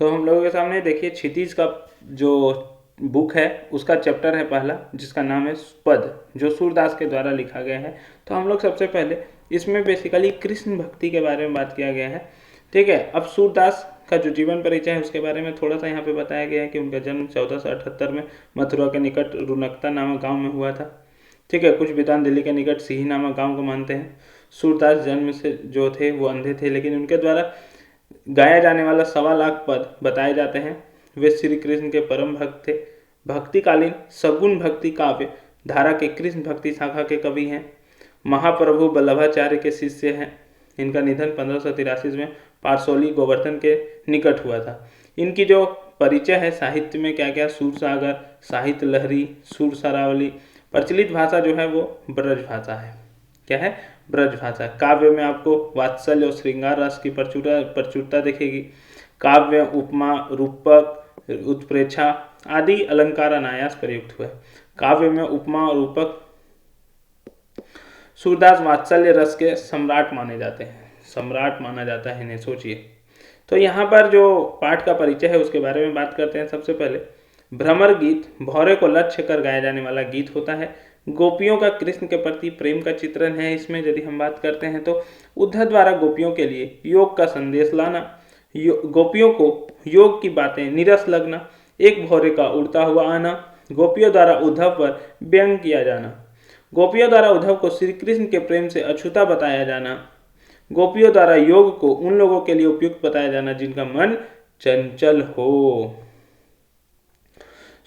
तो हम लोगों के सामने देखिए क्षितिज का जो बुक है उसका चैप्टर है पहला, जिसका नाम है पद, जो सूरदास के द्वारा लिखा गया है। तो हम लोग सबसे पहले इसमें बेसिकली कृष्ण भक्ति के बारे में बात किया गया है। ठीक है, अब सूरदास का जो जीवन परिचय है उसके बारे में थोड़ा सा यहाँ पे बताया गया है कि उनका जन्म 1478 में मथुरा के निकट रुनकता नामक गांव में हुआ था। ठीक है, कुछ विद्वान दिल्ली के निकट सिही नामक गांव को मानते हैं। सूरदास जन्म से जो थे वो अंधे थे, लेकिन उनके द्वारा गाया जाने वाला 1.25 लाख पद बताए जाते हैं। वे श्री कृष्ण के परम भक्त थे। भक्तिकालीन सगुण भक्ति काव्य धारा के कृष्ण भक्ति शाखा के कवि हैं। महाप्रभु वल्लभाचार्य के शिष्य हैं। इनका निधन 1583 में पारसौली गोवर्धन के निकट हुआ था। इनकी जो परिचय है साहित्य में क्या क्या, सूरसागर, साहित्य लहरी, सुर सरावली। प्रचलित भाषा जो है वो ब्रज भाषा है। क्या है? ब्रज भाषा। काव्य में आपको वात्सल्य और श्रृंगार रस की प्रचुरता दिखेगी। काव्य, उपमा, रूपक, उत्प्रेक्षा आदि अलंकार अनायास प्रयुक्त हुए। काव्य में उपमा और रूपक सूरदास वात्सल्य रस के सम्राट माने जाते हैं। सम्राट माना जाता है इन्हें, सोचिए। तो यहाँ पर जो पाठ का परिचय है उसके बारे में बात करते हैं। सबसे पहले भ्रमर गीत भौरे को लक्ष्य कर गाया जाने वाला गीत होता है। गोपियों का कृष्ण के प्रति प्रेम का चित्रण है। इसमें यदि हम बात करते हैं तो उद्धव द्वारा गोपियों के लिए योग का संदेश लाना, गोपियों को योग की बातें निरस लगना, एक भौरे का उड़ता हुआ आना, गोपियों द्वारा उद्धव पर व्यंग किया जाना, गोपियों द्वारा उद्धव को श्री कृष्ण के प्रेम से अछूता बताया जाना, गोपियों द्वारा योग को उन लोगों के लिए उपयुक्त बताया जाना जिनका मन चंचल हो।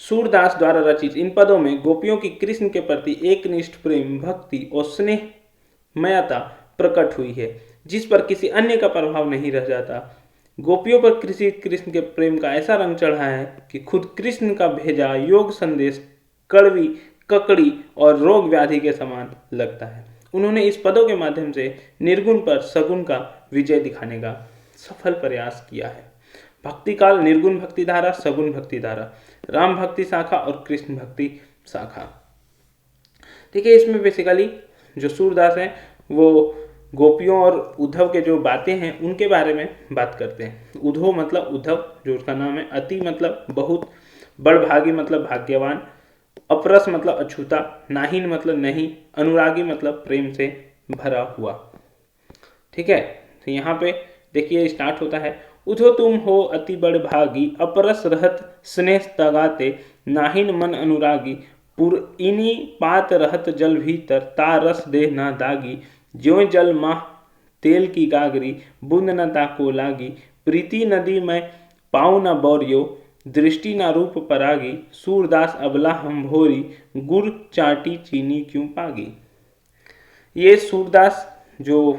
सूरदास द्वारा रचित इन पदों में गोपियों की कृष्ण के प्रति एकनिष्ठ प्रेम, भक्ति और स्नेहमयता प्रकट हुई है, जिस पर किसी अन्य का प्रभाव नहीं रह जाता। गोपियों पर कृष्ण के प्रेम का ऐसा रंग चढ़ा है कि खुद कृष्ण का भेजा योग संदेश कड़वी, ककड़ी और रोग व्याधि के समान लगता है। उन्होंने इस पदों के माध्यम से निर्गुण पर सगुण का विजय दिखाने का सफल प्रयास किया है। भक्ति काल निर्गुण भक्ति धारा, सगुण भक्ति धारा, राम भक्ति शाखा और कृष्ण भक्ति शाखा। ठीक है, इसमें बेसिकली जो सूरदास हैं वो गोपियों और उद्धव के जो बातें हैं उनके बारे में बात करते हैं। उद्धव मतलब उद्धव जो उसका नाम है, अति मतलब बहुत, बड़भागी मतलब भाग्यवान, अपरस मतलब अछूता, नाहीन मतलब नहीं, अनुरागी मतलब प्रेम से भरा हुआ। ठीक है, तो यहाँ पे देखिए स्टार्ट होता है। उधो तुम हो अति बड़ भागी, अपरस रहत स्नेह तगाते, नाहीन मन अनुरागी, पुरइनी पात रहत जल भीतर, तारस देह ना दागी, ज्यों जल माह तेल की गागरी, बूंद न ताको लागी, प्रीति नदी में पाऊ न बौरियो, दृष्टि ना रूप परागी, सूरदास अबला हम भोरी, गुड़ चाटी चीनी क्यों पागी। ये सूरदास जो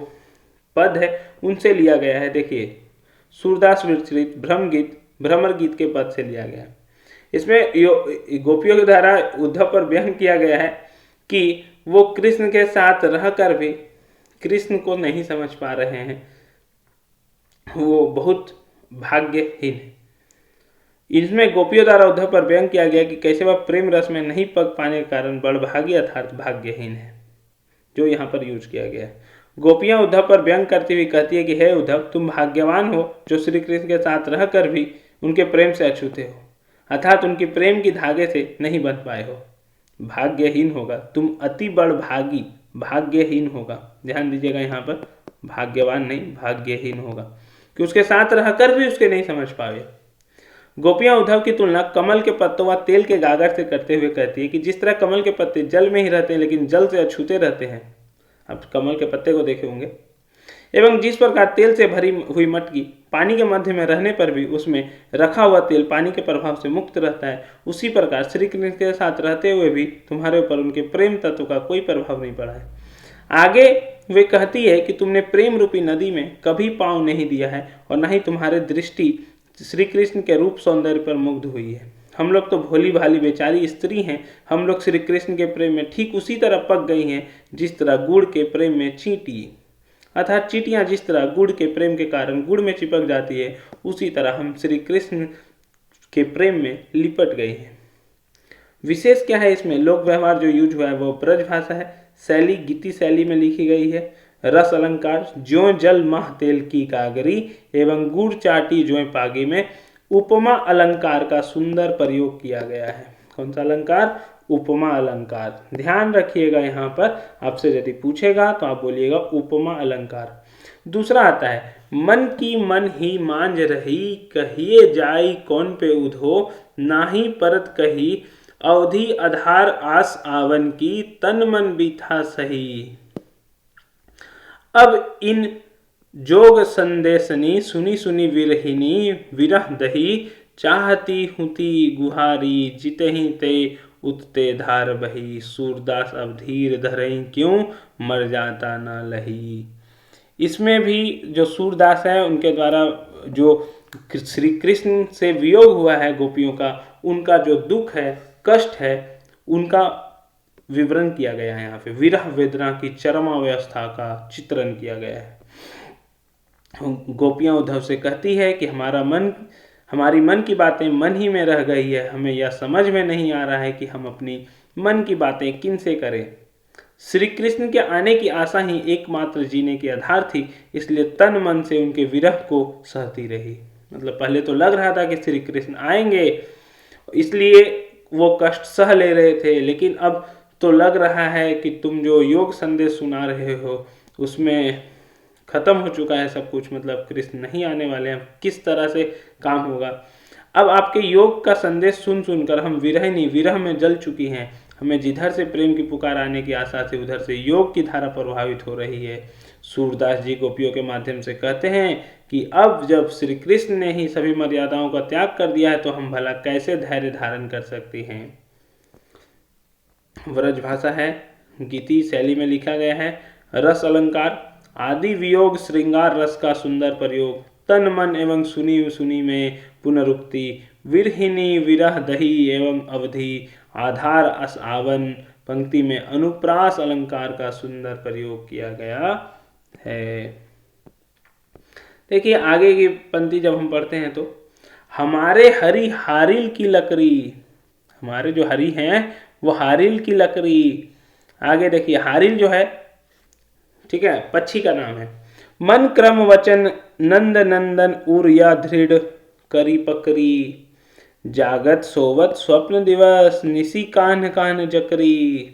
पद है उनसे लिया गया है। देखिए, सूरदास विरचित भ्रमर गीत के पद से लिया गया है। इसमें गोपियों के द्वारा उद्धव पर व्यंग किया गया है कि वो कृष्ण के साथ रहकर भी कृष्ण को नहीं समझ पा रहे हैं, वो बहुत भाग्यहीन है। इसमें गोपियों द्वारा उद्धव पर व्यंग किया गया कि कैसे वह प्रेम रस में नहीं पक पाने के कारण बड़भागी अर्थात भाग्यहीन है, जो यहाँ पर यूज किया गया है। गोपियां उद्धव पर व्यंग करती हुई कहती है कि हे उद्धव, तुम भाग्यवान हो जो श्री कृष्ण के साथ रहकर भी उनके प्रेम से अछूते हो, अर्थात उनकी प्रेम की धागे से नहीं बंध पाए हो। भाग्यहीन होगा, तुम अति बड़ भागी, भाग्यहीन होगा। ध्यान दीजिएगा, यहाँ पर भाग्यवान नहीं भाग्यहीन होगा कि उसके साथ रहकर भी उसके नहीं समझ पाए। गोपियां उद्धव की तुलना कमल के पत्तों व तेल के गागर से करते हुए कहती है कि जिस तरह कमल के पत्ते जल में ही रहते हैं लेकिन जल से अछूते रहते हैं, आप कमल के पत्ते को देखे होंगे, एवं जिस प्रकार तेल से भरी हुई मटकी पानी के मध्य में रहने पर भी उसमें रखा हुआ तेल पानी के प्रभाव से मुक्त रहता है, उसी प्रकार श्री कृष्ण के साथ रहते हुए भी तुम्हारे ऊपर उनके प्रेम तत्व का कोई प्रभाव नहीं पड़ा है। आगे वे कहती है कि तुमने प्रेम रूपी नदी में कभी पाँव नहीं दिया है और न ही तुम्हारे दृष्टि श्री कृष्ण के रूप सौंदर्य पर मुग्ध हुई है। हम लोग तो भोली भाली बेचारी स्त्री हैं, हम लोग श्री कृष्ण के प्रेम में ठीक उसी तरह पक गई हैं जिस तरह गुड़ के प्रेम में चींटी, अर्थात चींटियाँ जिस तरह गुड़ के प्रेम के कारण गुड़ में चिपक जाती है, उसी तरह हम श्री कृष्ण के प्रेम में लिपट गए हैं। विशेष क्या है इसमें, लोक व्यवहार जो यूज हुआ है वो ब्रज भाषा है, शैली गीति शैली में लिखी गई है, रस अलंकार ज्यों जल माह तेल की कागरी एवं गुड़ चाटी ज्यों पागी में उपमा अलंकार का सुंदर प्रयोग किया गया है। कौन सा अलंकार? उपमा अलंकार। ध्यान रखिएगा, यहाँ पर आपसे यदि पूछेगा तो आप बोलिएगा उपमा अलंकार। दूसरा आता है, मन की मन ही मांझ रही, कहिए जाई कौन पे उधो, नाही परत कही अवधि आधार आस आवन की, तन मन बीथा सही। अब इन जोग संदेशनी, सुनी सुनी विरहिनी, विरह दही, चाहती हुती गुहारी, जितहि ते उतते धार बही, सूरदास अब धीर धरई क्यों, मर जाता ना लही। इसमें भी जो सूरदास है उनके द्वारा जो श्री कृष्ण से वियोग हुआ है गोपियों का, उनका जो दुख है, कष्ट है, उनका विवरण किया गया है। यहाँ पे विरह वेदना की चरमावस्था का चित्रण किया गया है। गोपियां उद्धव से कहती है कि हमारी मन की बातें मन ही में रह गई है, हमें यह समझ में नहीं आ रहा है कि हम अपनी मन की बातें किन से करें। श्री कृष्ण के आने की आशा ही एकमात्र जीने की आधार थी, इसलिए तन मन से उनके विरह को सहती रही। मतलब पहले तो लग रहा था कि श्री कृष्ण आएंगे, इसलिए वो कष्ट सह ले रहे थे, लेकिन अब तो लग रहा है कि तुम जो योग संदेश सुना रहे हो उसमें खत्म हो चुका है सब कुछ, मतलब कृष्ण नहीं आने वाले हैं, किस तरह से काम होगा। अब आपके योग का संदेश सुन सुनकर हम विरह में जल चुकी हैं। हमें जिधर से प्रेम की पुकार आने की आशा थी, उधर से योग की धारा प्रभावित हो रही है। सूरदास जी गोपियों के माध्यम से कहते हैं कि अब जब श्री कृष्ण ने ही सभी मर्यादाओं का त्याग कर दिया है, तो हम भला कैसे धैर्य धारण कर सकते हैं। व्रज भाषा है, गीति शैली में लिखा गया है। रस अलंकार, आदि वियोग श्रृंगार रस का सुंदर प्रयोग, तन मन एवं सुनी सुनी में पुनरुक्ति, विरहिनी विरह दही एवं अवधि, आधार अस आवन पंक्ति में अनुप्रास अलंकार का सुंदर प्रयोग किया गया है। देखिए आगे की पंक्ति जब हम पढ़ते हैं तो, हमारे हरि हारिल की लकड़ी, हमारे जो हरि हैं वो हारिल की लकड़ी। आगे देखिए हारिल जो है, ठीक है, पक्षी का नाम है। मन क्रम वचन नंद नंदन उर या दृढ़ करी पकरी, जागत सोवत स्वप्न दिवस निसी कान्ह कान्ह जकरी।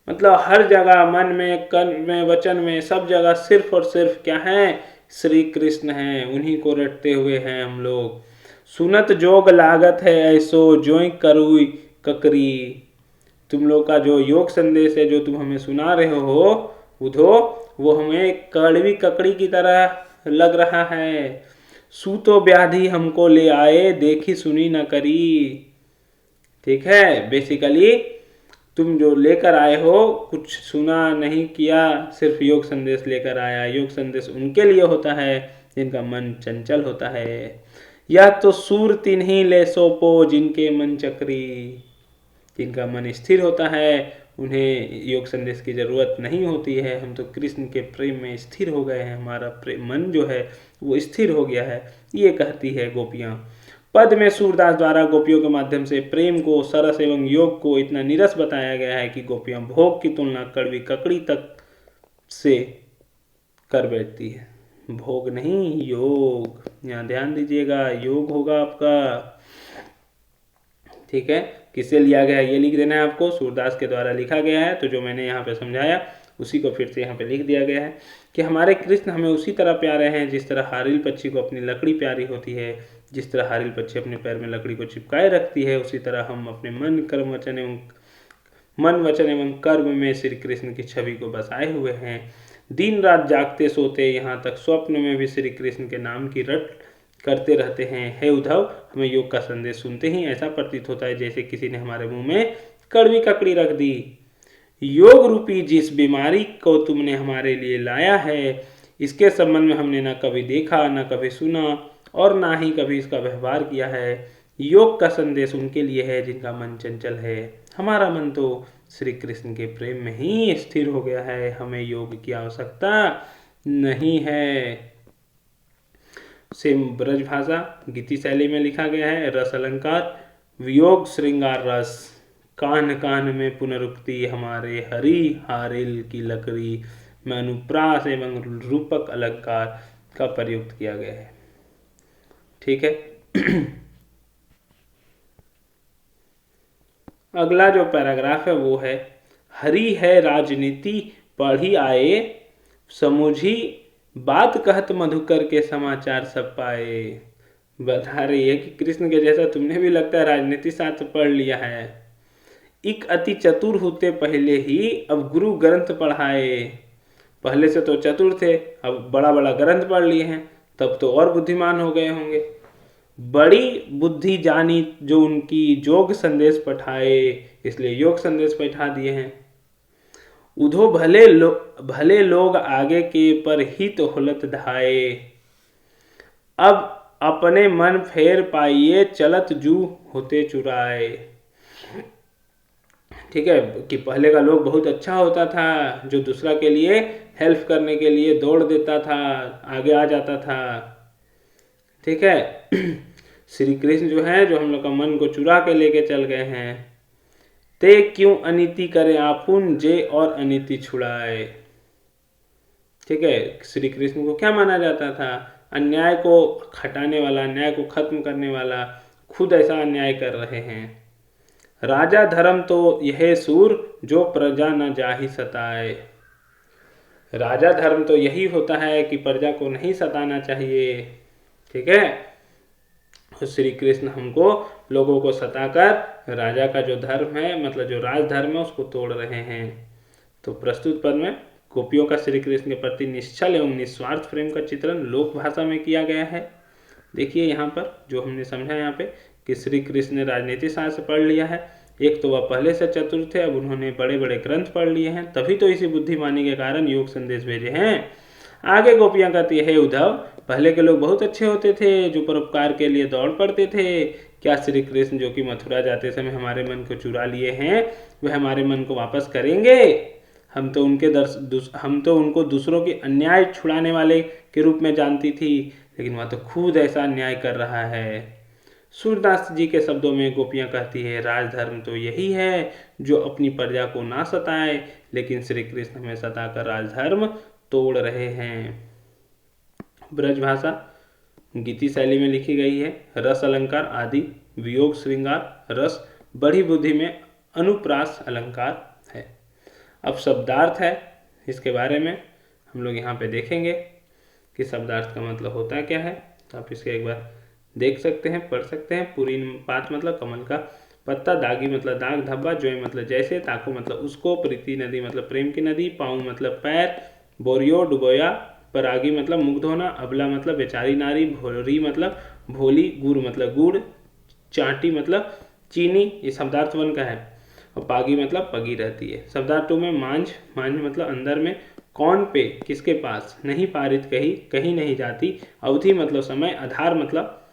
मतलब हर जगह मन में, कर्म में, वचन में, सब जगह सिर्फ और सिर्फ क्या है? श्री कृष्ण हैं, उन्हीं को रटते हुए हैं हम लोग। सुनत जोग लागत है ऐसो जोई करुई ककरी। तुम लोग का जो योग संदेश है जो तुम हमें सुना रहे हो उधो, वो हमें कड़वी ककड़ी की तरह लग रहा है। सूतो व्याधि हमको ले आए, देखी सुनी न करी। ठीक है, बेसिकली तुम जो लेकर आए हो कुछ सुना नहीं किया, सिर्फ योग संदेश लेकर आया। योग संदेश उनके लिए होता है जिनका मन चंचल होता है। यह तो सूर तिन्हीं ले सोपो जिनके मन चक्री। जिनका मन स्थिर होता है उन्हें योग संदेश की जरूरत नहीं होती है। हम तो कृष्ण के प्रेम में स्थिर हो गए हैं, हमारा मन जो है वो स्थिर हो गया है, ये कहती है गोपियाँ। पद में सूरदास द्वारा गोपियों के माध्यम से प्रेम को, सरस एवं योग को इतना निरस बताया गया है कि गोपियाँ भोग की तुलना कड़वी ककड़ी तक से कर बैठती है। भोग नहीं, योग। यहाँ ध्यान दीजिएगा, योग होगा आपका। ठीक है, किससे लिया गया है ये लिख देना है आपको, सूरदास के द्वारा लिखा गया है। तो जो मैंने यहाँ पे समझाया उसी को फिर से यहाँ पे लिख दिया गया है कि हमारे कृष्ण हमें उसी तरह प्यारे हैं जिस तरह हारिल पक्षी को अपनी लकड़ी प्यारी होती है। जिस तरह हारिल पक्षी अपने पैर में लकड़ी को चिपकाए रखती है, उसी तरह हम अपने मन वचन एवं कर्म में श्री कृष्ण की छवि को बसाए हुए हैं। दिन रात जागते सोते, यहाँ तक स्वप्न में भी श्री कृष्ण के नाम की रट करते रहते हैं। हे उद्धव, हमें योग का संदेश सुनते ही ऐसा प्रतीत होता है जैसे किसी ने हमारे मुंह में कड़वी ककड़ी रख दी। योग रूपी जिस बीमारी को तुमने हमारे लिए लाया है, इसके संबंध में हमने न कभी देखा, न कभी सुना और ना ही कभी इसका व्यवहार किया है। योग का संदेश उनके लिए है जिनका मन चंचल है। हमारा मन तो श्री कृष्ण के प्रेम में ही स्थिर हो गया है, हमें योग की आवश्यकता नहीं है। सेम ब्रज भाषा, गीति शैली में लिखा गया है। रस अलंकार, वियोग श्रृंगार रस, कान कान में पुनरुक्ति, हमारे हरि हारिल की लकड़ी में अनुप्रास एवं रूपक अलंकार का प्रयुक्त किया गया है। ठीक है। अगला जो पैराग्राफ है वो है, हरी है राजनीति पढ़ी आए, समुझी बात कहत मधुकर के समाचार सब पाए। बता रही है कि कृष्ण के जैसा तुमने भी लगता है राजनीति शास्त्र पढ़ लिया है। इक अति चतुर होते पहले ही, अब गुरु ग्रंथ पढ़ाए। पहले से तो चतुर थे, अब बड़ा बड़ा ग्रंथ पढ़ लिए हैं, तब तो और बुद्धिमान हो गए होंगे। बड़ी बुद्धि जानी जो उनकी, योग संदेश पठाए, इसलिए योग संदेश पठा दिए हैं। उधो भले लोग आगे के पर हित होलत धाये, अब अपने मन फेर पाइए, चलत जू होते चुराए। ठीक है, कि पहले का लोग बहुत अच्छा होता था, जो दूसरा के लिए हेल्प करने के लिए दौड़ देता था, आगे आ जाता था। ठीक है, श्री कृष्ण जो है, जो हम लोग का मन को चुरा के लेके चल गए हैं। ते क्यों अनीति करे आपुन, जे और अनीति छुड़ाए। ठीक है, श्री कृष्ण को क्या माना जाता था? अन्याय को हटाने वाला, अन्याय को खत्म करने वाला, खुद ऐसा अन्याय कर रहे हैं। राजा धर्म तो यह सूर, जो प्रजा न जाहि सताए। राजा धर्म तो यही होता है कि प्रजा को नहीं सताना चाहिए। ठीक है, श्री कृष्ण हमको, लोगों को सताकर राजा का जो धर्म है, मतलब जो राजधर्म है, उसको तोड़ रहे हैं। तो प्रस्तुत पद में गोपियों का श्री कृष्ण के प्रति निश्चल एवं निस्वार्थ प्रेम का चित्रण लोक भाषा में किया गया है। देखिए यहाँ पर जो हमने समझा यहाँ पे कि श्री कृष्ण ने राजनीति शास्त्र पढ़ लिया है। एक तो वह पहले से चतुर थे, अब उन्होंने बड़े बड़े ग्रंथ पढ़ लिए हैं, तभी तो इसी बुद्धिमानी के कारण योग संदेश भेजे हैं। आगे गोपियां कहती है, उद्धव पहले के लोग बहुत अच्छे होते थे, जो परोपकार के लिए दौड़ पड़ते थे। क्या श्री कृष्ण जो कि मथुरा जाते समय हमारे मन को चुरा लिए हैं, वह हमारे मन को वापस करेंगे? हम तो उनको दूसरों की अन्याय छुड़ाने वाले के रूप में जानती थी, लेकिन वह तो खुद ऐसा अन्याय कर रहा है। सूरदास जी के शब्दों में गोपियां कहती है, राजधर्म तो यही है जो अपनी प्रजा को ना सताए, लेकिन श्री कृष्ण हमें सताकर राजधर्म तोड़ रहे हैं। ब्रजभाषा गीति शैली में लिखी गई है। रस अलंकार आदि, वियोग श्रृंगार, रस बड़ी बुद्धि में अनुप्रास अलंकार है। अब शब्दार्थ है, इसके बारे में हम लोग यहाँ पे देखेंगे कि शब्दार्थ का मतलब होता क्या है। तो आप इसके एक बार देख सकते हैं, पढ़ सकते हैं। पूरी पात मतलब कमल का पत्ता, दागी मतलब दाग, धब्बा, जोय मतलब जैसे, ताको मतलब उसको, प्रीति नदी मतलब प्रेम की नदी, पाँव मतलब पैर, बोरियो डुबोया, परागी मतलब मुख धोना, अबला मतलब बेचारी नारी, भोरी मतलब भोली, गुड़ मतलब गुड़, चाटी मतलब चीनी, ये शब्दार्थ वन का है। और पागी मतलब पगी रहती है। शब्दार्थ टू में मांझ मतलब अंदर में, कौन पे किसके पास, नहीं पारित कहीं, कहीं नहीं जाती, अवधि मतलब समय, आधार मतलब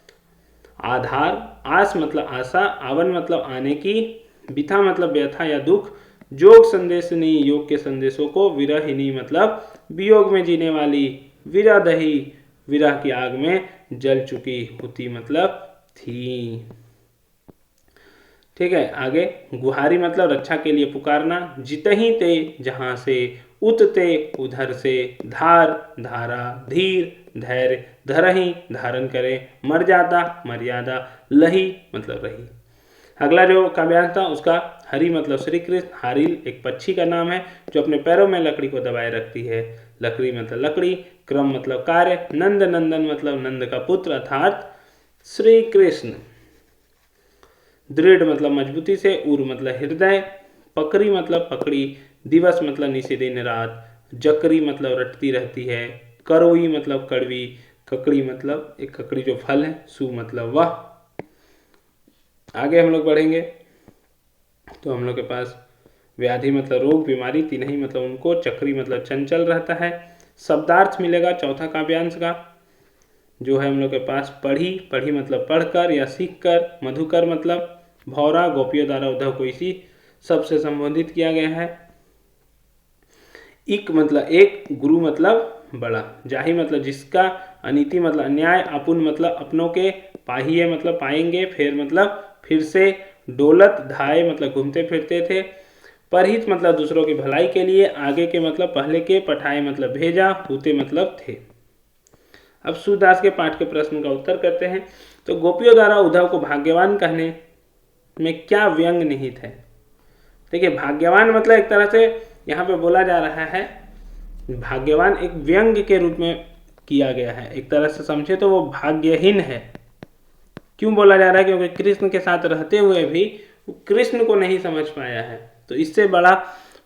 आधार, आस मतलब आशा, आवन मतलब आने की, बिथा मतलब व्यथा या दुख, जोग संदेशनी योग के संदेशों को, विरहिनी मतलब वियोग में जीने वाली, विरदही विरह की आग में जल चुकी, हुती मतलब थी। ठीक है, आगे गुहारी मतलब रक्षा के लिए पुकारना, जितही ते जहां से, उतते उधर से, धार धारा, धीर धैर्य, धरही धारण करे, मर्यादा मर्यादा, लही मतलब रही। अगला जो काव्यांश था उसका हरि मतलब श्री कृष्ण। हारिल एक पक्षी का नाम है जो अपने पैरों में लकड़ी को दबाए रखती है। लकड़ी मतलब लकड़ी, क्रम मतलब कार्य, नंद नंदन मतलब नंद का पुत्र अर्थात श्री कृष्ण। दृढ़ मतलब मजबूती से, उर मतलब हृदय, पकड़ी मतलब पकड़ी, दिवस मतलब निशी दिन रात, जकरी मतलब रटती रहती है, करोई मतलब कड़वी, ककड़ी मतलब एक ककड़ी जो फल है, सु मतलब वह। आगे हम लोग बढ़ेंगे तो हम लोग के पास व्याधि मतलब रोग बीमारी, तिनही मतलब उनको, चक्री मतलब चंचल रहता है। शब्दार्थ मिलेगा चौथा काव्यांश का जो है हम लोग के पास पढ़ी, पढ़ी मतलब पढ़कर या सीखकर, मधुकर मतलब भौरा, गोपियों द्वारा उद्धव को इसी सबसे संबोधित किया गया है। इक मतलब एक, गुरु मतलब बड़ा, जाहि मतलब जिसका, अनीति मतलब अन्याय, अपुन मतलब अपनों के, पाहिए मतलब पाएंगे, फेर मतलब फिर से, डोलत धाये मतलब घूमते फिरते थे, परहित मतलब दूसरों की भलाई के लिए, आगे के मतलब पहले के, पठाए मतलब भेजा, पूते मतलब थे। अब सूरदास के पाठ के प्रश्न का उत्तर करते हैं। तो गोपियों द्वारा उद्धव को भाग्यवान कहने में क्या व्यंग निहित है? देखिए भाग्यवान मतलब एक तरह से यहाँ पे बोला जा रहा है, भाग्यवान एक व्यंग्य के रूप में किया गया है, एक तरह से समझे तो वो भाग्यहीन है। क्यों बोला जा रहा है? क्योंकि कृष्ण के साथ रहते हुए भी वो कृष्ण को नहीं समझ पाया है। तो इससे बड़ा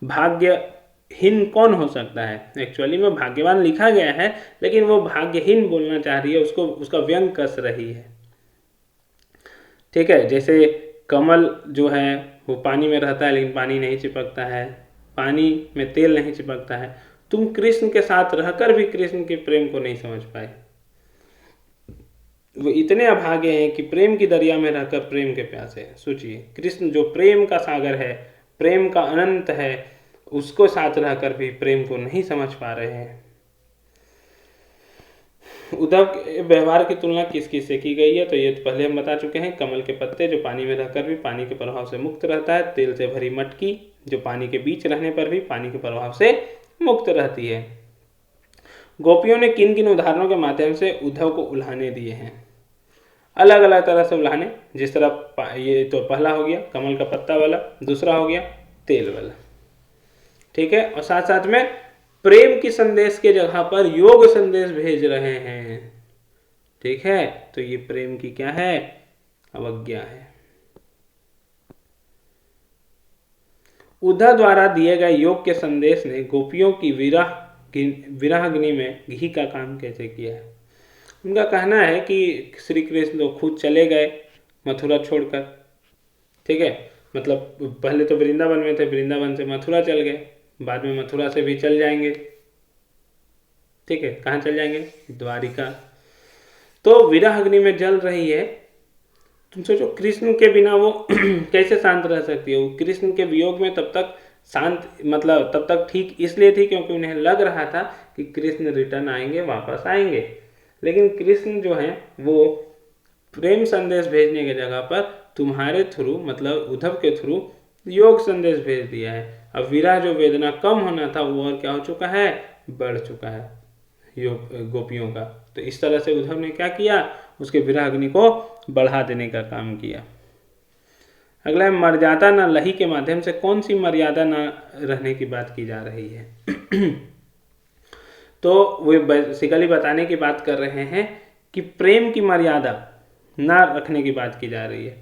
भाग्यहीन कौन हो सकता है? एक्चुअली में भाग्यवान लिखा गया है, लेकिन वो भाग्यहीन बोलना चाह रही है, उसको उसका व्यंग कस रही है। ठीक है, जैसे कमल जो है वो पानी में रहता है लेकिन पानी नहीं चिपकता है, पानी में तेल नहीं चिपकता है। तुम कृष्ण के साथ रहकर भी कृष्ण के प्रेम को नहीं समझ पाए। वो इतने अभागे हैं कि प्रेम की दरिया में रहकर प्रेम के प्यासे हैं। सोचिए, कृष्ण जो प्रेम का सागर है, प्रेम का अनंत है, उसको साथ रहकर भी प्रेम को नहीं समझ पा रहे हैं। उद्धव के व्यवहार की तुलना किस किस से की गई है? तो ये तो पहले हम बता चुके हैं। कमल के पत्ते जो पानी में रहकर भी पानी के प्रभाव से मुक्त रहता है, तेल से भरी मटकी जो पानी के बीच रहने पर भी पानी के प्रभाव से मुक्त रहती है। गोपियों ने किन किन उदाहरणों के माध्यम से उद्धव को उल्हाने दिए हैं? अलग अलग तरह से उल्हाने, जिस तरह ये तो पहला हो गया कमल का पत्ता वाला, दूसरा हो गया तेल वाला। ठीक है, और साथ साथ में प्रेम की संदेश के जगह पर योग संदेश भेज रहे हैं। ठीक है, तो ये प्रेम की क्या है? अवज्ञा है। उद्धव द्वारा दिए गए योग के संदेश ने गोपियों की विरहाग्नि में घी का काम कैसे किया है? उनका कहना है कि श्री कृष्ण तो खुद चले गए मथुरा छोड़कर। ठीक है, मतलब पहले तो वृंदावन में थे, वृंदावन से मथुरा चल गए, बाद में मथुरा से भी चल जाएंगे। ठीक है, कहाँ चल जाएंगे? द्वारिका। तो विरह अग्नि में जल रही है। तुम सोचो कृष्ण के बिना वो कैसे शांत रह सकती है? वो कृष्ण के वियोग में तब तक शांत, मतलब तब तक ठीक इसलिए थी क्योंकि उन्हें लग रहा था कि कृष्ण रिटर्न आएंगे, वापस आएंगे। लेकिन कृष्ण जो है वो प्रेम संदेश भेजने की जगह पर तुम्हारे थ्रू, मतलब उद्धव के थ्रू योग संदेश भेज दिया है। अब विरह जो वेदना कम होना था वो और क्या हो चुका है? बढ़ चुका है गोपियों का। तो इस तरह से उद्धव ने क्या किया? उसके विरह अग्नि को बढ़ा देने का काम किया। अगला है मर्यादा न लही के माध्यम से कौन सी मर्यादा न रहने की बात की जा रही है? तो वो बेसिकली बताने की बात कर रहे हैं कि प्रेम की मर्यादा ना रखने की बात की जा रही है।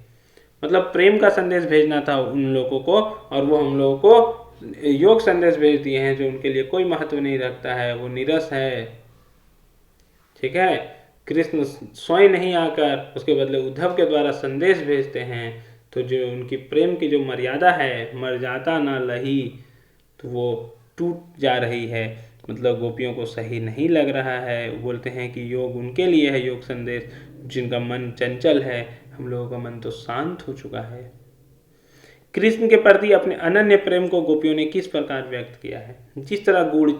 मतलब प्रेम का संदेश भेजना था उन लोगों को, और वो हम लोगों को योग संदेश भेज दिए हैं जो उनके लिए कोई महत्व नहीं रखता है, वो नीरस है। ठीक है, कृष्ण स्वयं नहीं आकर उसके बदले उद्धव के द्वारा संदेश भेजते हैं। तो जो उनकी प्रेम की जो मर्यादा है, मर्यादा ना लही, तो वो टूट जा रही है। मतलब गोपियों को सही नहीं लग रहा है। बोलते हैं कि योग उनके लिए है, योग संदेश, जिनका मन चंचल है। हम लोगों का मन तो शांत हो चुका है। कृष्ण के प्रति अपने अनन्य प्रेम को गोपियों ने किस प्रकार व्यक्त किया है? जिस तरह गुड़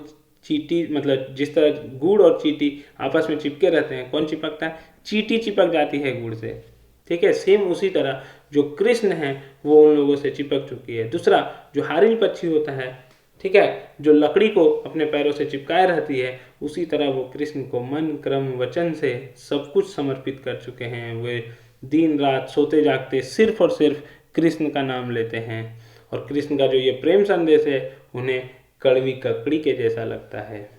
चीटी, मतलब जिस तरह गुड़ और चीटी आपस में चिपके रहते हैं, कौन चिपकता है? चीटी चिपक जाती है गुड़ से। ठीक है, सेम उसी तरह जो कृष्ण है वो उन लोगों से चिपक चुकी है। दूसरा, जो हारिल पक्षी होता है, ठीक है, जो लकड़ी को अपने पैरों से चिपकाए रहती है, उसी तरह वो कृष्ण को मन क्रम वचन से सब कुछ समर्पित कर चुके हैं। वे दिन रात सोते जागते सिर्फ और सिर्फ कृष्ण का नाम लेते हैं, और कृष्ण का जो ये प्रेम संदेश है उन्हें कड़वी ककड़ी के जैसा लगता है।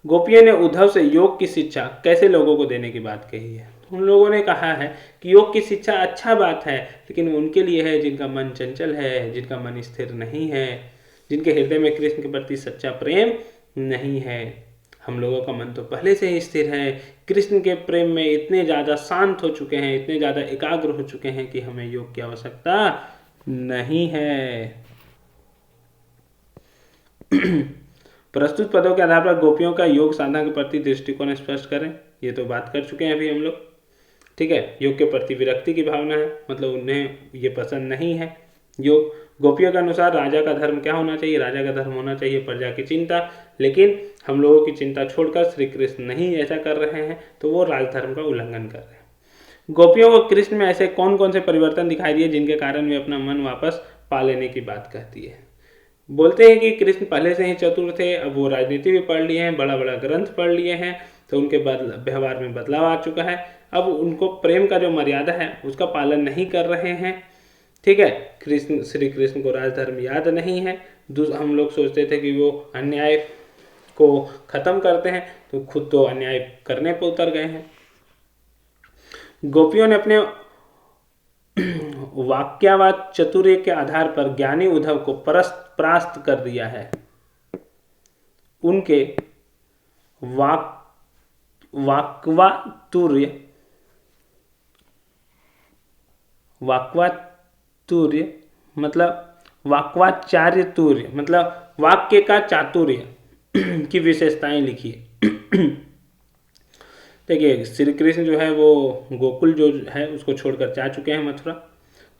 गोपियों ने उद्धव से योग की शिक्षा कैसे लोगों को देने की बात कही है? उन लोगों ने कहा है कि योग की शिक्षा अच्छा बात है, लेकिन उनके लिए है जिनका मन चंचल है, जिनका मन स्थिर नहीं है, जिनके हृदय में कृष्ण के प्रति सच्चा प्रेम नहीं है। हम लोगों का मन तो पहले से ही स्थिर है, कृष्ण के प्रेम में इतने ज़्यादा शांत हो चुके हैं, इतने ज़्यादा एकाग्र हो चुके हैं कि हमें योग की आवश्यकता नहीं है। प्रस्तुत पदों के आधार पर गोपियों का योग साधना के प्रति दृष्टिकोण स्पष्ट करें। ये तो बात कर चुके हैं अभी हम लोग। ठीक है, योग के प्रति विरक्ति की भावना है, मतलब उन्हें ये पसंद नहीं है योग। गोपियों के अनुसार राजा का धर्म क्या होना चाहिए? राजा का धर्म होना चाहिए प्रजा की चिंता, लेकिन हम लोगों की चिंता छोड़कर श्री कृष्ण नहीं ऐसा कर रहे हैं, तो वो राजधर्म का उल्लंघन कर रहे हैं। गोपियों को कृष्ण में ऐसे कौन कौन से परिवर्तन दिखाई दिए जिनके कारण वे अपना मन वापस पा लेने की बात कहती है? बोलते हैं कि कृष्ण पहले से ही चतुर थे, अब वो राजनीति भी पढ़ लिए हैं, बड़ा बड़ा ग्रंथ पढ़ लिए हैं, तो उनके व्यवहार में बदलाव आ चुका है। अब उनको प्रेम का जो मर्यादा है उसका पालन नहीं कर रहे हैं। ठीक है, कृष्ण श्री कृष्ण को राजधर्म याद नहीं है। हम लोग सोचते थे कि वो अन्याय को खत्म करते हैं, तो खुद तो अन्याय करने पर उतर गए हैं। गोपियों ने अपने वाक्यावाद चतुर्य के आधार पर ज्ञानी उद्धव को परास्त कर दिया है। उनके वाक्वातुर्य मतलब वाक्वाचार्य तुर्य मतलब वाक्य का चातुर्य की विशेषताएं लिखी है। देखिए, श्री कृष्ण जो है वो गोकुल जो है उसको छोड़कर जा चुके हैं मथुरा।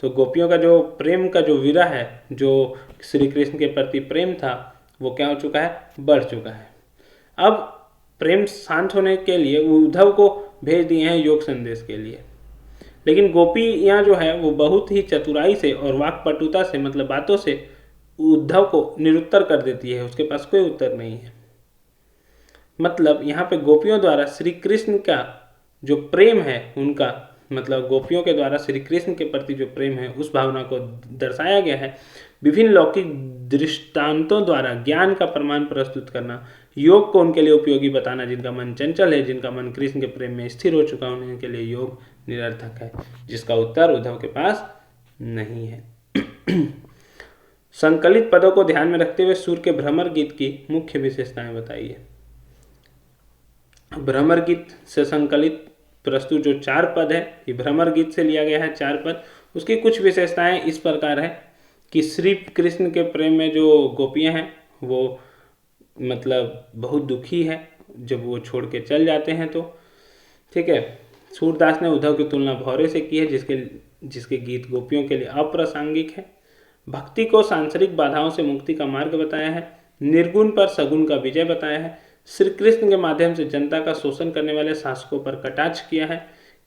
तो गोपियों का जो प्रेम का जो विरह है, जो श्री कृष्ण के प्रति प्रेम था, वो क्या हो चुका है, बढ़ चुका है। अब प्रेम शांत होने के लिए उद्धव को भेज दिए हैं योग संदेश के लिए। लेकिन गोपियाँ जो है वो बहुत ही चतुराई से और वाक्पटुता से, मतलब बातों से उद्धव को निरुत्तर कर देती है। उसके पास कोई उत्तर नहीं है। मतलब यहाँ पे गोपियों द्वारा श्री कृष्ण का जो प्रेम है उनका, मतलब गोपियों के द्वारा श्री कृष्ण के प्रति जो प्रेम है उस भावना को दर्शाया गया है। विभिन्न लौकिक दृष्टांतों द्वारा ज्ञान का प्रमाण प्रस्तुत करना, योग को उनके लिए उपयोगी बताना, जिनका मन चंचल है, जिनका मन कृष्ण के प्रेम में स्थिर हो चुका है, उनके लिए योग निरर्थक है, जिसका उत्तर उद्धव के पास नहीं है। संकलित पदों को ध्यान में रखते हुए सूर्य के भ्रमर गीत की मुख्य विशेषताएं बताइए। भ्रमर गीत से संकलित प्रस्तुत जो 4 पद है, ये भ्रमर गीत से लिया गया है 4 पद। उसकी कुछ विशेषताएं इस प्रकार है कि श्री कृष्ण के प्रेम में जो गोपियां हैं वो मतलब बहुत दुखी है जब वो छोड़ के चल जाते हैं। तो ठीक है, सूरदास ने उद्धव की तुलना भौरे से की है, जिसके गीत गोपियों के लिए अप्रासंगिक है। भक्ति को सांसारिक बाधाओं से मुक्ति का मार्ग बताया है। निर्गुण पर सगुण का विजय बताया है। श्री कृष्ण के माध्यम से जनता का शोषण करने वाले शासकों पर कटाक्ष किया है।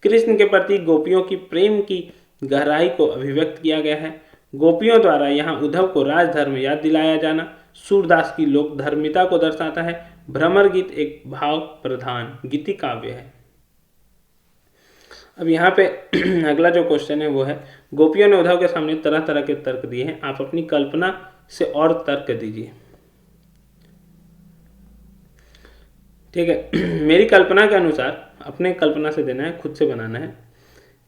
कृष्ण के प्रति गोपियों की प्रेम की गहराई को अभिव्यक्त किया गया है। गोपियों द्वारा यहाँ उद्धव को राजधर्म याद दिलाया जाना सूरदास की लोक धर्मिता को दर्शाता है। भ्रमर गीत एक भाव प्रधान गीति काव्य है। अब यहाँ पे अगला जो क्वेश्चन है वो है, गोपियों ने उद्धव के सामने तरह तरह के तर्क दिए हैं, आप अपनी कल्पना से और तर्क दीजिए। ठीक है, मेरी कल्पना के अनुसार, अपने कल्पना से देना है, खुद से बनाना है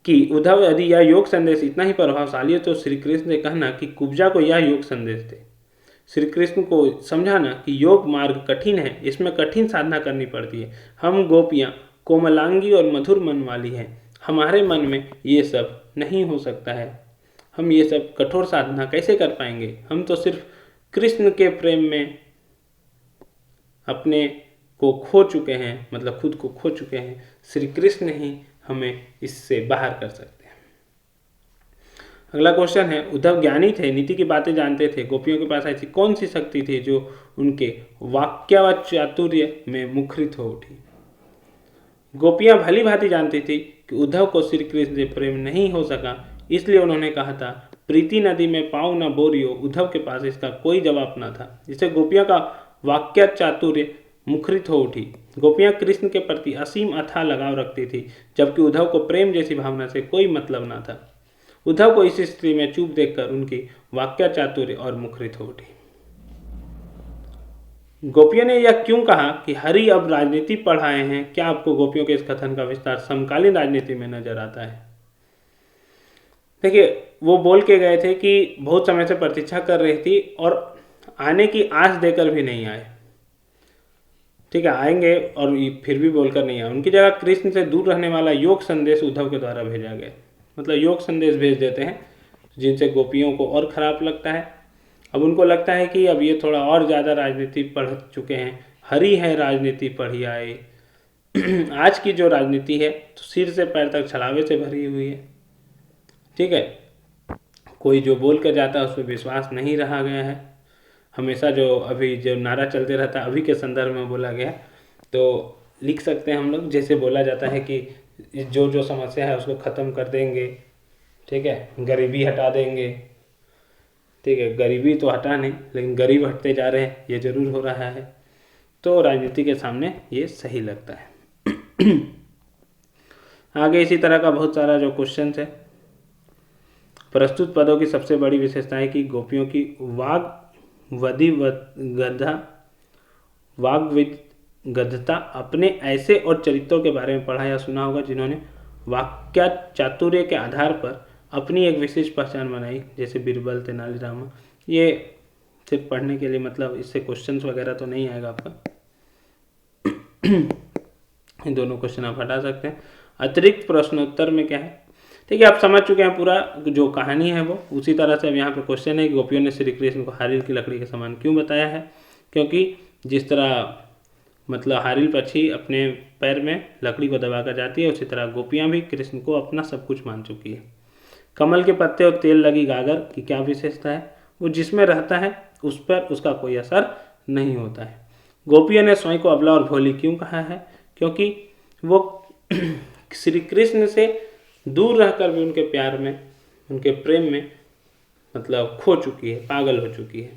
कि उद्धव यदि यह योग संदेश इतना ही प्रभावशाली है तो श्री कृष्ण से कहना कि कुब्जा को यह योग संदेश दे। श्री कृष्ण को समझाना कि योग मार्ग कठिन है, इसमें कठिन साधना करनी पड़ती है। हम गोपियाँ कोमलांगी और मधुर मन वाली हैं, हमारे मन में ये सब नहीं हो सकता है। हम ये सब कठोर साधना कैसे कर पाएंगे? हम तो सिर्फ कृष्ण के प्रेम में अपने को खो चुके हैं, मतलब खुद को खो चुके हैं। श्री कृष्ण ही हमें इससे बाहर कर सकते हैं। अगला क्वेश्चन है, उद्धव ज्ञानी थे, नीति की बातें जानते थे, गोपियों के पास ऐसी कौन सी शक्ति थी जो उनके वाक्यावत चातुर्य में मुखरित हो उठी? गोपियां भली भांति जानती थी कि उद्धव को श्री कृष्ण से प्रेम नहीं हो सका, इसलिए उन्होंने कहा था, प्रीति नदी में पाँव न बोरियो। उद्धव के पास इसका कोई जवाब न था, जिससे गोपियों का वाक्य चातुर्य मुखरित हो उठी। गोपियां कृष्ण के प्रति असीम अथाह लगाव रखती थी, जबकि उद्धव को प्रेम जैसी भावना से कोई मतलब न था। उद्धव को इस स्थिति में चुप देखकर उनकी वाक्य चातुर्य और मुखरित हो उठी। गोपियों ने यह क्यों कहा कि हरि अब राजनीति पढ़ाए हैं? क्या आपको गोपियों के इस कथन का विस्तार समकालीन राजनीति में नजर आता है? देखिए, वो बोल के गए थे कि बहुत समय से प्रतीक्षा कर रही थी और आने की आस देकर भी नहीं आए। ठीक है, आएंगे और फिर भी बोलकर नहीं आए। उनकी जगह कृष्ण से दूर रहने वाला योग संदेश उद्धव के द्वारा भेजा गया। मतलब योग संदेश भेज देते हैं जिनसे गोपियों को और खराब लगता है। अब उनको लगता है कि अब ये थोड़ा और ज़्यादा राजनीति पढ़ चुके हैं, हरि है राजनीति पढ़ी आए। आज की जो राजनीति है तो सिर से पैर तक छलावे से भरी हुई है। ठीक है, कोई जो बोल कर जाता है उस पर विश्वास नहीं रहा गया है। हमेशा जो अभी जो नारा चलते रहता है, अभी के संदर्भ में बोला गया, तो लिख सकते हैं हम लोग, जैसे बोला जाता है कि जो जो समस्या है उसको ख़त्म कर देंगे। ठीक है, गरीबी हटा देंगे। ठीक है, गरीबी तो हटा नहीं, लेकिन गरीब हटते जा रहे हैं, ये जरूर हो रहा है। तो राजनीति के सामने ये सही लगता है। आगे इसी तरह का बहुत सारा जो क्वेश्चन है, प्रस्तुत पदों की सबसे बड़ी विशेषता है कि गोपियों की वाग्विगद्धता। अपने ऐसे और चरित्रों के बारे में पढ़ा या सुना होगा जिन्होंने वाक्य चातुर्य के आधार पर अपनी एक विशेष पहचान बनाई, जैसे बीरबल, तेनालीराम। ये सिर्फ पढ़ने के लिए, मतलब इससे क्वेश्चंस वगैरह तो नहीं आएगा आपका। इन दोनों क्वेश्चन आप हटा सकते हैं। अतिरिक्त प्रश्नोत्तर में क्या है, ठीक है, आप समझ चुके हैं पूरा जो कहानी है वो। उसी तरह से अब यहाँ पे क्वेश्चन है कि गोपियों ने श्री कृष्ण को हारिल की लकड़ी के समान क्यों बताया है? क्योंकि जिस तरह मतलब हारिल पक्षी अपने पैर में लकड़ी को दबाकर जाती है, उसी तरह गोपियाँ भी कृष्ण को अपना सब कुछ मान चुकी है। कमल के पत्ते और तेल लगी गागर की क्या विशेषता है? वो जिसमें रहता है उस पर उसका कोई असर नहीं होता है। गोपियों ने स्वयं को अबला और भोली क्यों कहा है? क्योंकि वो श्री कृष्ण से दूर रहकर भी उनके प्यार में, उनके प्रेम में मतलब खो चुकी है, पागल हो चुकी है,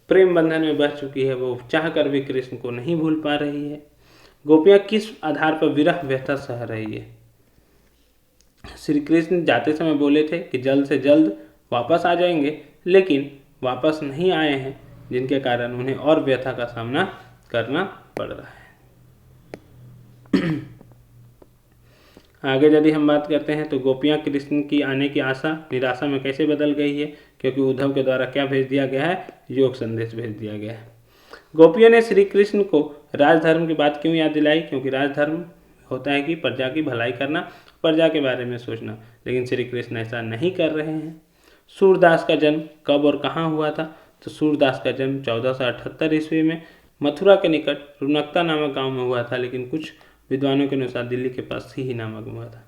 प्रेम बंधन में बह चुकी है। वो चाह कर भी कृष्ण को नहीं भूल पा रही है। गोपियाँ किस आधार पर विरह व्यथा सह रही है? श्री कृष्ण जाते समय बोले थे कि जल्द से जल्द वापस आ जाएंगे, लेकिन वापस नहीं आए हैं, जिनके कारण उन्हें और व्यथा का सामना करना पड़ रहा है। आगे यदि हम बात करते हैं तो गोपियाँ कृष्ण की आने की आशा निराशा में कैसे बदल गई है? क्योंकि उद्धव के द्वारा क्या भेज दिया गया है? योग संदेश भेज दिया गया है। गोपियों ने श्री कृष्ण को राजधर्म की बात क्यों याद दिलाई? क्योंकि राजधर्म होता है कि प्रजा की भलाई करना, प्रजा के बारे में सोचना, लेकिन श्री कृष्ण ऐसा नहीं कर रहे हैं। सूरदास का जन्म कब और कहाँ हुआ था? तो सूरदास का जन्म 1478 ईस्वी में मथुरा के निकट रुनकता नामक गांव में हुआ था, लेकिन कुछ विद्वानों के अनुसार दिल्ली के पास ही नामक हुआ था।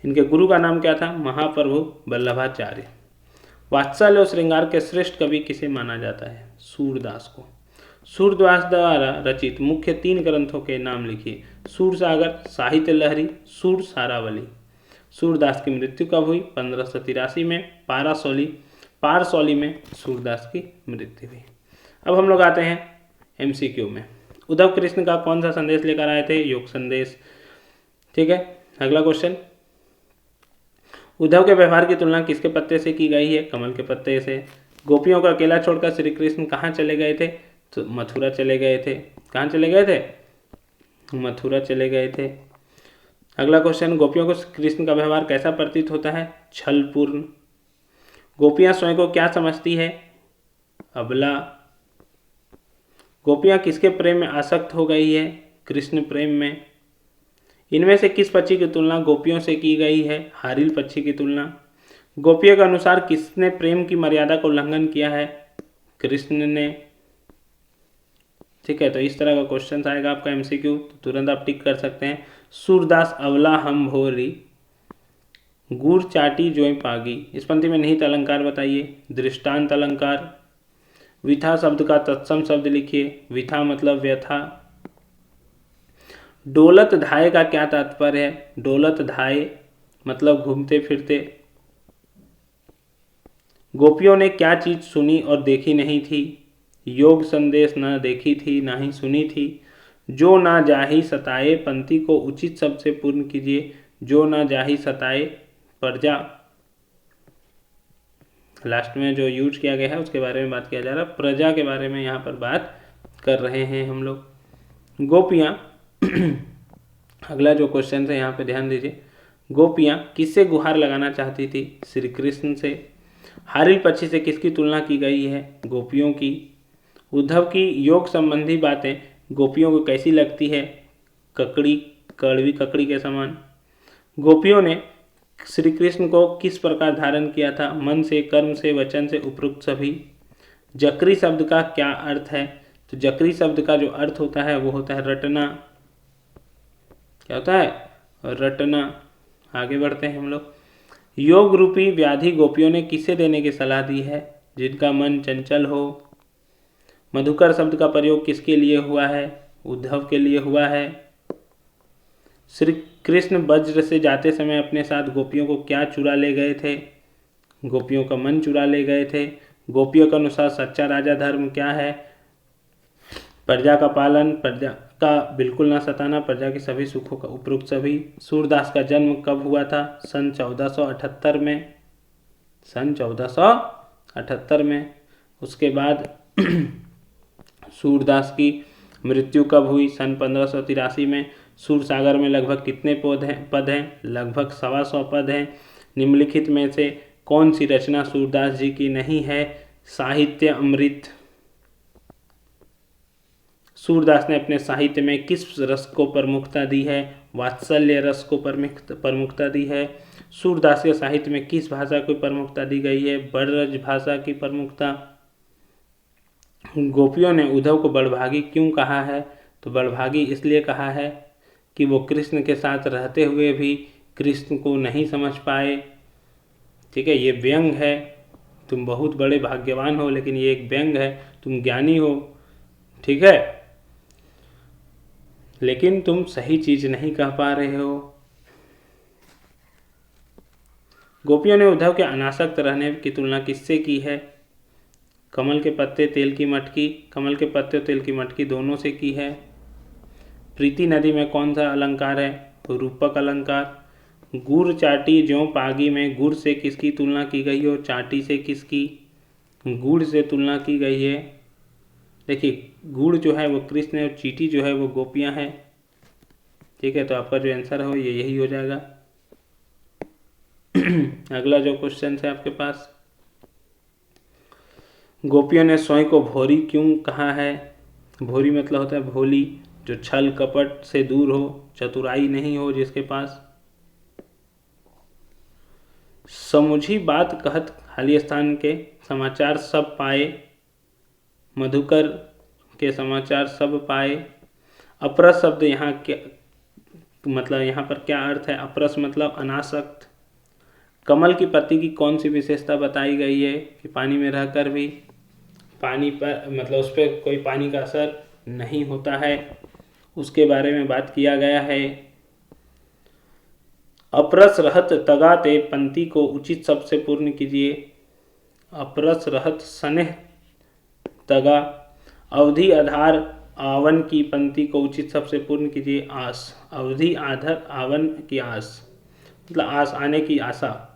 इनके गुरु का नाम क्या था? महाप्रभु वल्लभाचार्य। वात्सल्य और श्रृंगार के श्रेष्ठ कवि किसे माना जाता है? सूरदास को। सूरदास द्वारा रचित मुख्य 3 ग्रंथों के नाम लिखिए। सूरसागर, साहित्य लहरी, सूर सारावली। सूरदास की मृत्यु कब हुई? 1583 में पारसौली में सूरदास की मृत्यु हुई। अब हम लोग आते हैं MCQ में। उद्धव कृष्ण का कौन सा संदेश लेकर आए थे? योग संदेश। ठीक है, अगला क्वेश्चन, उद्धव के व्यवहार की तुलना किसके पत्ते से की गई है? कमल के पत्ते से। गोपियों का अकेला छोड़कर श्री कृष्ण कहाँ चले गए थे? तो मथुरा चले गए थे। कहाँ चले गए थे? मथुरा चले गए थे। अगला क्वेश्चन, गोपियों को कृष्ण का व्यवहार कैसा प्रतीत होता है? छलपूर्ण। गोपियाँ स्वयं को क्या समझती है? अबला। गोपियाँ किसके प्रेम में आसक्त हो गई है? कृष्ण प्रेम में। इनमें से किस पक्षी की तुलना गोपियों से की गई है? हारिल पक्षी की तुलना। गोपियों के अनुसार किसने प्रेम की मर्यादा को उल्लंघन किया है? कृष्ण ने। ठीक है, तो इस तरह का क्वेश्चन आएगा आपका MCQ, तो तुरंत आप टिक कर सकते हैं। सूरदास अवला हम भोरी, गुड़ चाटी जोई पागी। इस पंक्ति में निहित अलंकार बताइए। दृष्टांत अलंकार। विथा शब्द का तत्सम शब्द लिखिए। विथा मतलब व्यथा। डोलत धाये का क्या तात्पर्य है? डोलत धाये मतलब घूमते फिरते। गोपियों ने क्या चीज सुनी और देखी नहीं थी? योग संदेश ना देखी थी ना ही सुनी थी। जो ना जाही सताए पंक्ति को उचित शब्द से पूर्ण कीजिए। जो ना जाही सताए, प्रजा लास्ट में जो यूज किया गया है उसके बारे में बात किया जा रहा है। प्रजा के बारे में यहाँ पर बात कर रहे हैं हम लोग। गोपियाँ अगला जो क्वेश्चन है यहाँ पे ध्यान दीजिए। गोपियाँ किससे गुहार लगाना चाहती थी? श्री कृष्ण से। हारिल पक्षी से किसकी तुलना की गई है? गोपियों की। उद्धव की योग संबंधी बातें गोपियों को कैसी लगती है? कड़वी ककड़ी के समान। गोपियों ने श्री कृष्ण को किस प्रकार धारण किया था? मन से, कर्म से, वचन से, उपरोक्त सभी। जकरी शब्द का क्या अर्थ है? तो जकरी शब्द का जो अर्थ होता है वो होता है रटना। क्या होता है? रटना। आगे बढ़ते हैं हम लोग। योग रूपी व्याधि गोपियों ने किसे देने की सलाह दी है? जिनका मन चंचल हो। मधुकर शब्द का प्रयोग किसके लिए हुआ है? उद्धव के लिए हुआ है। श्री कृष्ण वज्र से जाते समय अपने साथ गोपियों को क्या चुरा ले गए थे? गोपियों का मन चुरा ले गए थे। गोपियों के अनुसार सच्चा राजा धर्म क्या है? प्रजा का पालन, प्रजा का बिल्कुल ना सताना, प्रजा के सभी सुखों का उपरोक्त सभी। सूरदास का जन्म कब हुआ था? सन 1478 में। सन 1478 में। उसके बाद सूरदास की मृत्यु कब हुई? सन 1583 में। सूरसागर में लगभग कितने पद हैं? लगभग 125 पद हैं। निम्नलिखित में से कौन सी रचना सूरदास जी की नहीं है? साहित्य अमृत। सूरदास ने अपने साहित्य में किस रस को प्रमुखता दी है? वात्सल्य रस को प्रमुखता दी है। सूरदास के साहित्य में किस भाषा को प्रमुखता दी गई है? ब्रज भाषा की प्रमुखता। गोपियों ने उद्धव को बड़भागी क्यों कहा है? तो बड़भागी इसलिए कहा है कि वो कृष्ण के साथ रहते हुए भी कृष्ण को नहीं समझ पाए। ठीक है, ये व्यंग है। तुम बहुत बड़े भाग्यवान हो, लेकिन ये एक व्यंग है। तुम ज्ञानी हो, ठीक है, लेकिन तुम सही चीज नहीं कह पा रहे हो। गोपियों ने उद्धव के अनासक्त रहने की तुलना किससे की है? कमल के पत्ते, तेल की मटकी। कमल के पत्ते और तेल की मटकी दोनों से की है। प्रीति नदी में कौन सा अलंकार है? तो रूपक अलंकार। गुड़ चाटी ज्यों पागी में गुड़ से किसकी तुलना की गई हो? चाटी से किसकी? गुड़ से तुलना की गई है। देखिए, गुड़ जो है वो कृष्ण है और चीटी जो है वो गोपियां हैं। ठीक है, तो आपका जो आंसर हो ये यही हो जाएगा। अगला जो क्वेश्चन है आपके पास, गोपियों ने स्वयं को भोरी क्यों कहा है? भोरी मतलब होता है भोली, जो छल कपट से दूर हो, चतुराई नहीं हो जिसके पास। समुझी बात कहत खाली स्थान के समाचार सब पाए, मधुकर के समाचार सब पाए। अपरस शब्द यहाँ क्या मतलब, यहाँ पर क्या अर्थ है? अपरस मतलब अनासक्त। कमल की पत्ती की कौन सी विशेषता बताई गई है? कि पानी में रहकर भी पानी पर मतलब उस पर कोई पानी का असर नहीं होता है, उसके बारे में बात किया गया है। अपरस रहत तगा ते पंक्ति को उचित शब्द से पूर्ण कीजिए। अपरस रहत स्नेह तगा। अवधि आधार आवन की पंक्ति को उचित शब्द से पूर्ण कीजिए। आस। अवधि आधार आवन की आस मतलब आस, आने की आशा।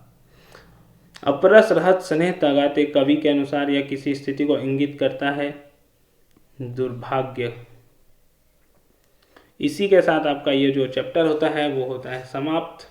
अपरस रहत स्नेह तगाते कवि के अनुसार यह किसी स्थिति को इंगित करता है? दुर्भाग्य। इसी के साथ आपका ये जो चैप्टर होता है वो होता है समाप्त।